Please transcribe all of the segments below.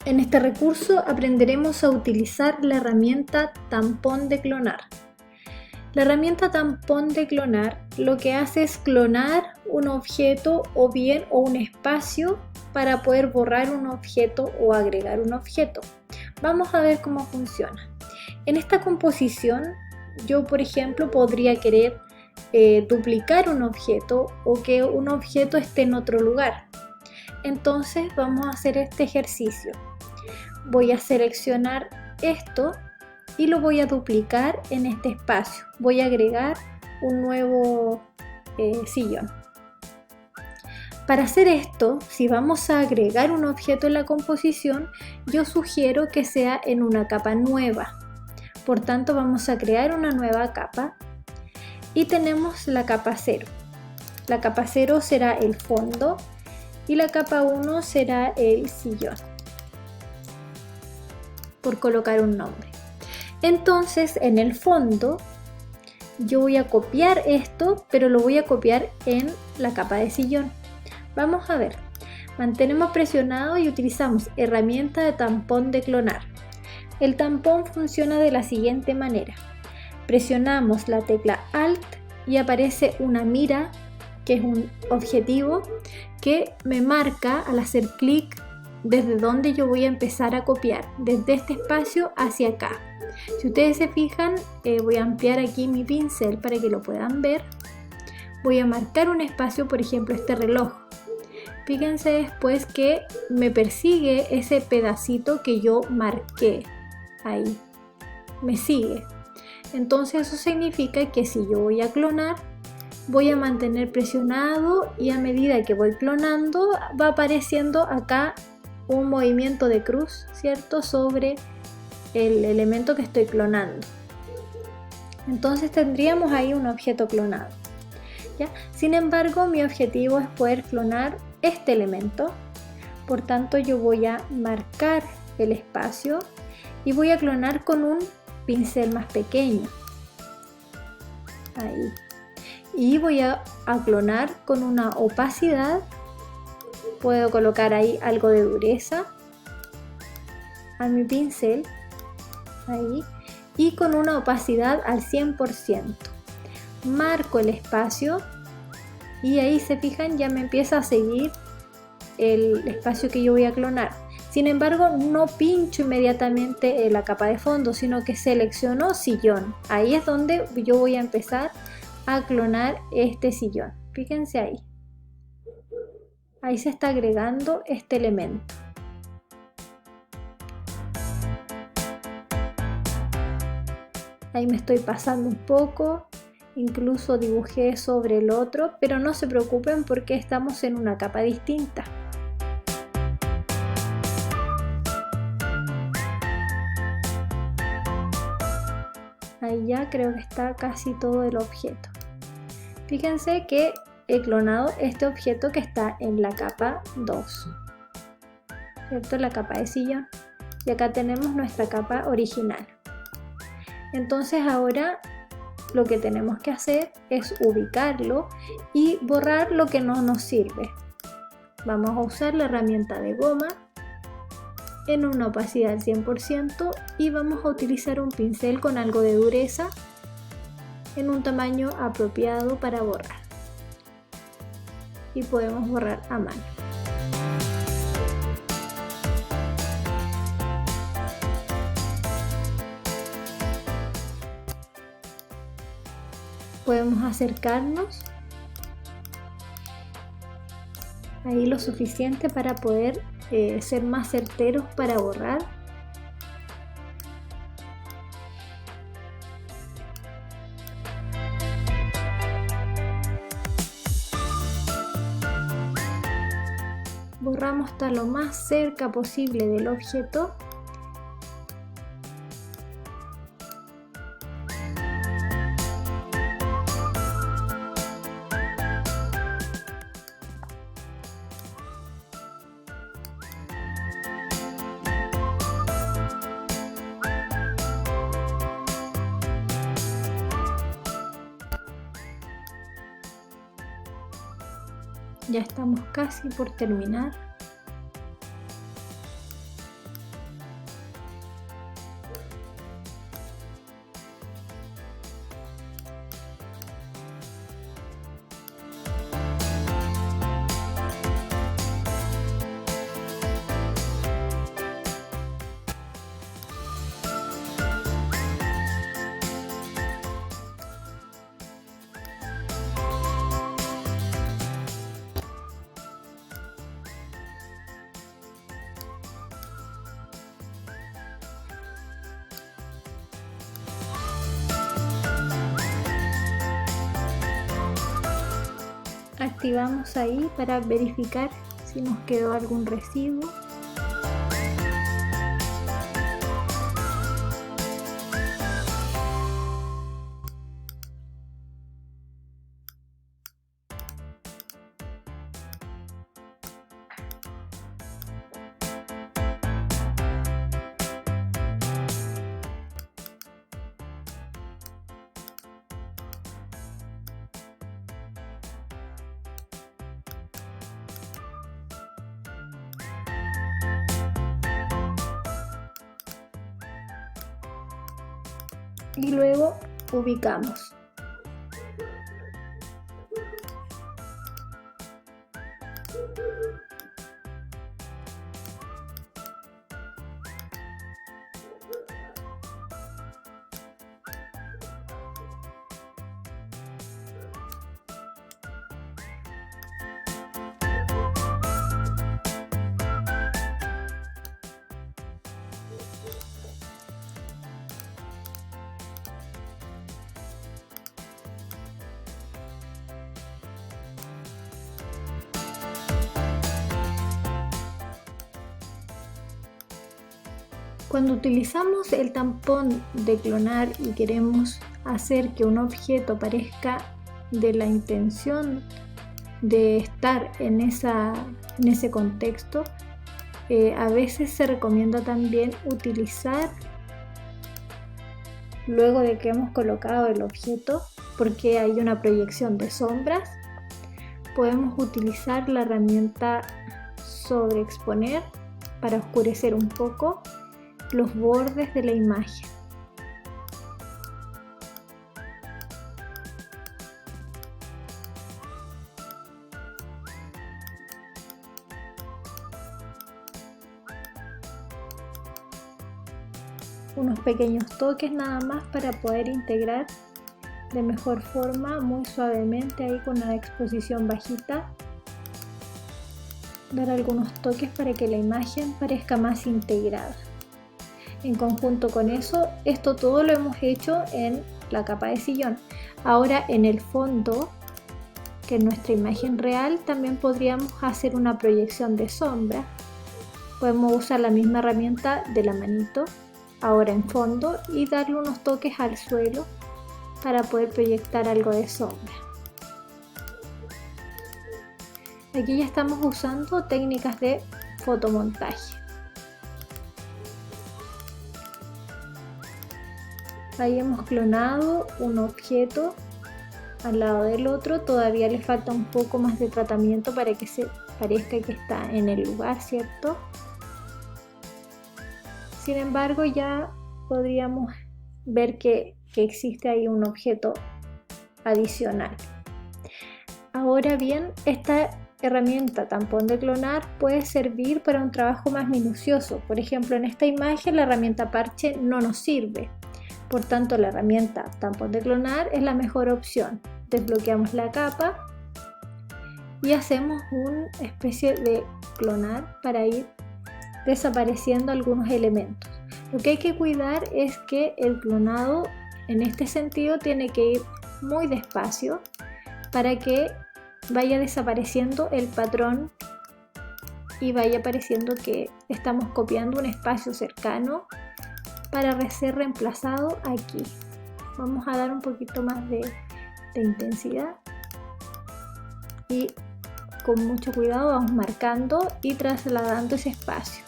En este recurso aprenderemos a utilizar la herramienta tampón de clonar. La herramienta tampón de clonar lo que hace es clonar un objeto o un espacio para poder borrar un objeto o agregar un objeto. Vamos a ver cómo funciona. En esta composición yo, por ejemplo, podría querer duplicar un objeto o que un objeto esté en otro lugar. Entonces vamos a hacer este ejercicio. Voy a seleccionar esto y lo voy a duplicar en este espacio. Voy a agregar un nuevo sillón. Para hacer esto, si vamos a agregar un objeto en la composición, yo sugiero que sea en una capa nueva. Por tanto, vamos a crear una nueva capa y tenemos la capa 0. La capa 0 será el fondo y la capa 1 será el sillón, por colocar un nombre. Entonces, en el fondo, yo voy a copiar esto, pero lo voy a copiar en la capa de sillón. Vamos a ver. Mantenemos presionado y utilizamos herramienta de tampón de clonar. El tampón funciona de la siguiente manera. Presionamos la tecla Alt y aparece una mira, que es un objetivo, que me marca al hacer clic desde donde yo voy a empezar a copiar, desde este espacio hacia acá. Si ustedes se fijan, voy a ampliar aquí mi pincel para que lo puedan ver. Voy a marcar un espacio, por ejemplo este reloj. Fíjense después que me persigue ese pedacito que yo marqué. Ahí, me sigue. Entonces eso significa que si yo voy a clonar, voy a mantener presionado y a medida que voy clonando va apareciendo acá un movimiento de cruz, ¿cierto? Sobre el elemento que estoy clonando. Entonces tendríamos ahí un objeto clonado, ¿ya? Sin embargo, mi objetivo es poder clonar este elemento. Por tanto, yo voy a marcar el espacio y voy a clonar con un pincel más pequeño. Ahí. Y voy a clonar con una opacidad. Puedo colocar ahí algo de dureza a mi pincel. Ahí. Y con una opacidad al 100%. Marco el espacio y ahí se fijan, ya me empieza a seguir el espacio que yo voy a clonar. Sin embargo, no pincho inmediatamente la capa de fondo, sino que selecciono sillón. Ahí es donde yo voy a empezar a clonar este sillón. Fíjense ahí. Ahí se está agregando este elemento. Ahí me estoy pasando un poco. Incluso dibujé sobre el otro, pero no se preocupen porque estamos en una capa distinta. Ahí ya creo que está casi todo el objeto. Fíjense que he clonado este objeto que está en la capa 2, ¿cierto? La capa de sillón. Y acá tenemos nuestra capa original. Entonces ahora lo que tenemos que hacer es ubicarlo y borrar lo que no nos sirve. Vamos a usar la herramienta de goma en una opacidad al 100% y vamos a utilizar un pincel con algo de dureza en un tamaño apropiado para borrar. Y podemos borrar a mano. Podemos acercarnos ahí lo suficiente para poder ser más certeros para borrar. Borramos hasta lo más cerca posible del objeto. Ya estamos casi por terminar. activamos ahí para verificar si nos quedó algún residuo. Y luego ubicamos. Cuando utilizamos el tampón de clonar y queremos hacer que un objeto parezca de la intención de estar en ese contexto, a veces se recomienda también utilizar, luego de que hemos colocado el objeto, porque hay una proyección de sombras, podemos utilizar la herramienta sobreexponer para oscurecer un poco los bordes de la imagen. Unos pequeños toques nada más para poder integrar de mejor forma, muy suavemente ahí con una exposición bajita. Dar algunos toques para que la imagen parezca más integrada. En conjunto con eso, esto todo lo hemos hecho en la capa de sillón. Ahora en el fondo, que en nuestra imagen real, también podríamos hacer una proyección de sombra. Podemos usar la misma herramienta de la manito, ahora en fondo, y darle unos toques al suelo para poder proyectar algo de sombra. Aquí ya estamos usando técnicas de fotomontaje. Ahí hemos clonado un objeto al lado del otro, todavía le falta un poco más de tratamiento para que se parezca que está en el lugar, ¿cierto? Sin embargo, ya podríamos ver que existe ahí un objeto adicional. Ahora bien, esta herramienta tampón de clonar puede servir para un trabajo más minucioso. Por ejemplo, en esta imagen la herramienta parche no nos sirve. Por tanto, la herramienta tampón de clonar es la mejor opción. Desbloqueamos la capa y hacemos una especie de clonar para ir desapareciendo algunos elementos. Lo que hay que cuidar es que el clonado en este sentido tiene que ir muy despacio para que vaya desapareciendo el patrón y vaya apareciendo que estamos copiando un espacio cercano para ser reemplazado aquí. Vamos a dar un poquito más de intensidad y con mucho cuidado vamos marcando y trasladando ese espacio.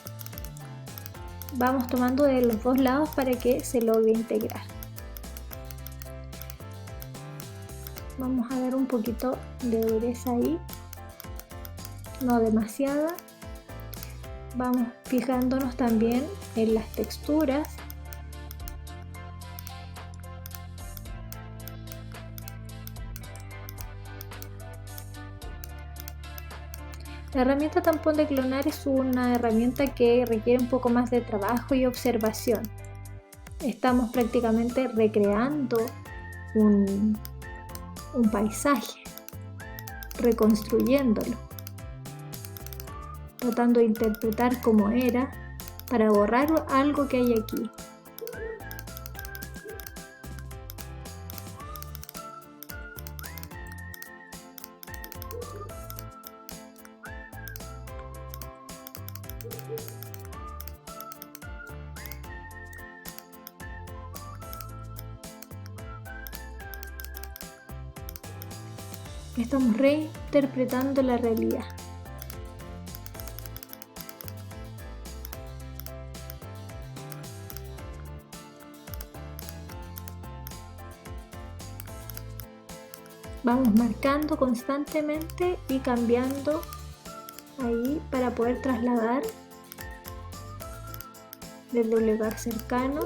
Vamos tomando de los dos lados para que se logre integrar. Vamos a dar un poquito de dureza ahí, no demasiada. Vamos fijándonos también en las texturas. La herramienta tampón de clonar es una herramienta que requiere un poco más de trabajo y observación. Estamos prácticamente recreando un paisaje, reconstruyéndolo, tratando de interpretar cómo era para borrar algo que hay aquí. Estamos reinterpretando la realidad. Vamos marcando constantemente y cambiando ahí para poder trasladar desde el lugar cercano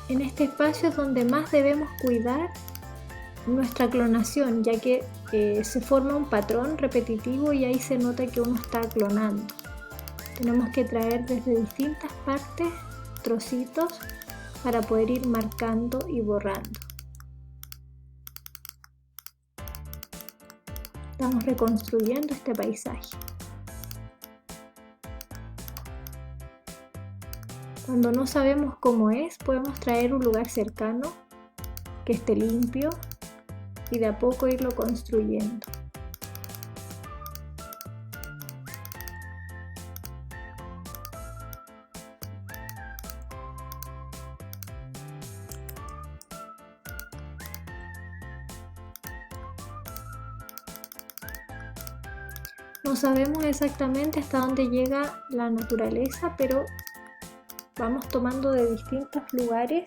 en este espacio es donde más debemos cuidar nuestra clonación, ya que se forma un patrón repetitivo y ahí se nota que uno está clonando. Tenemos que traer desde distintas partes trocitos para poder ir marcando y borrando. Estamos reconstruyendo este paisaje. Cuando no sabemos cómo es, podemos traer un lugar cercano que esté limpio y de a poco irlo construyendo. No sabemos exactamente hasta dónde llega la naturaleza, pero vamos tomando de distintos lugares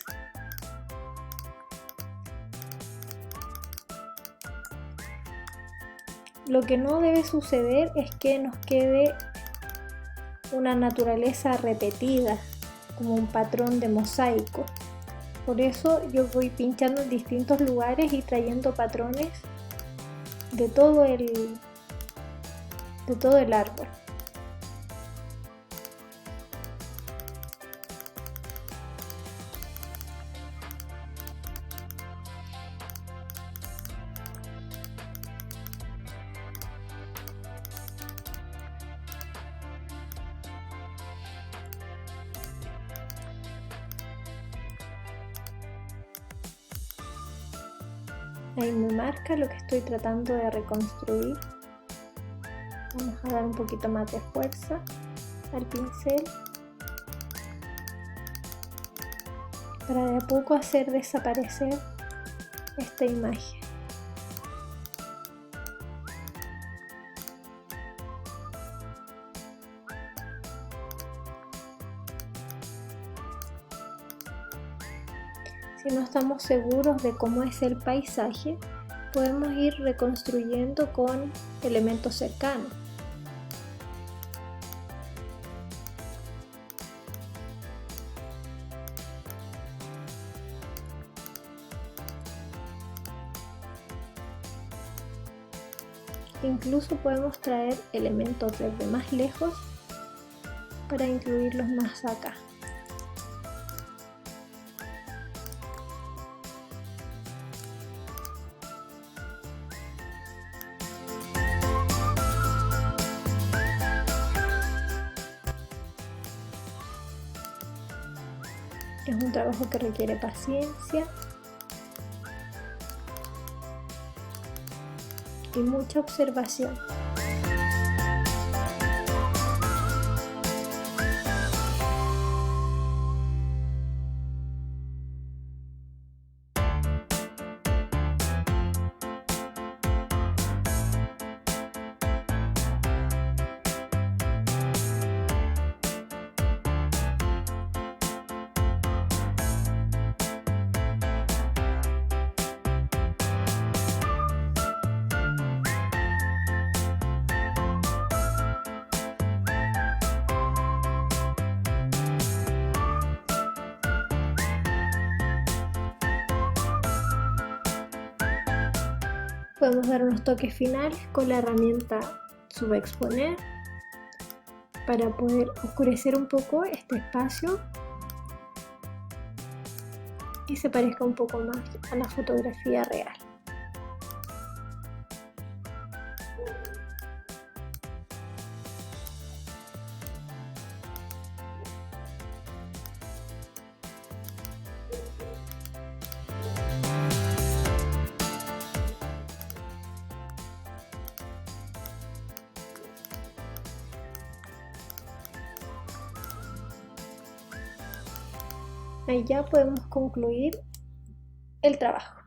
Lo que no debe suceder es que nos quede una naturaleza repetida, como un patrón de mosaico. Por eso yo voy pinchando en distintos lugares y trayendo patrones de todo el árbol. Ahí me marca lo que estoy tratando de reconstruir. Vamos a dar un poquito más de fuerza al pincel para de a poco hacer desaparecer esta imagen. Si no estamos seguros de cómo es el paisaje, podemos ir reconstruyendo con elementos cercanos. Incluso podemos traer elementos desde más lejos para incluirlos más acá. Es un trabajo que requiere paciencia y mucha observación. Podemos dar unos toques finales con la herramienta Subexponer para poder oscurecer un poco este espacio y se parezca un poco más a la fotografía real. Ahí ya podemos concluir el trabajo.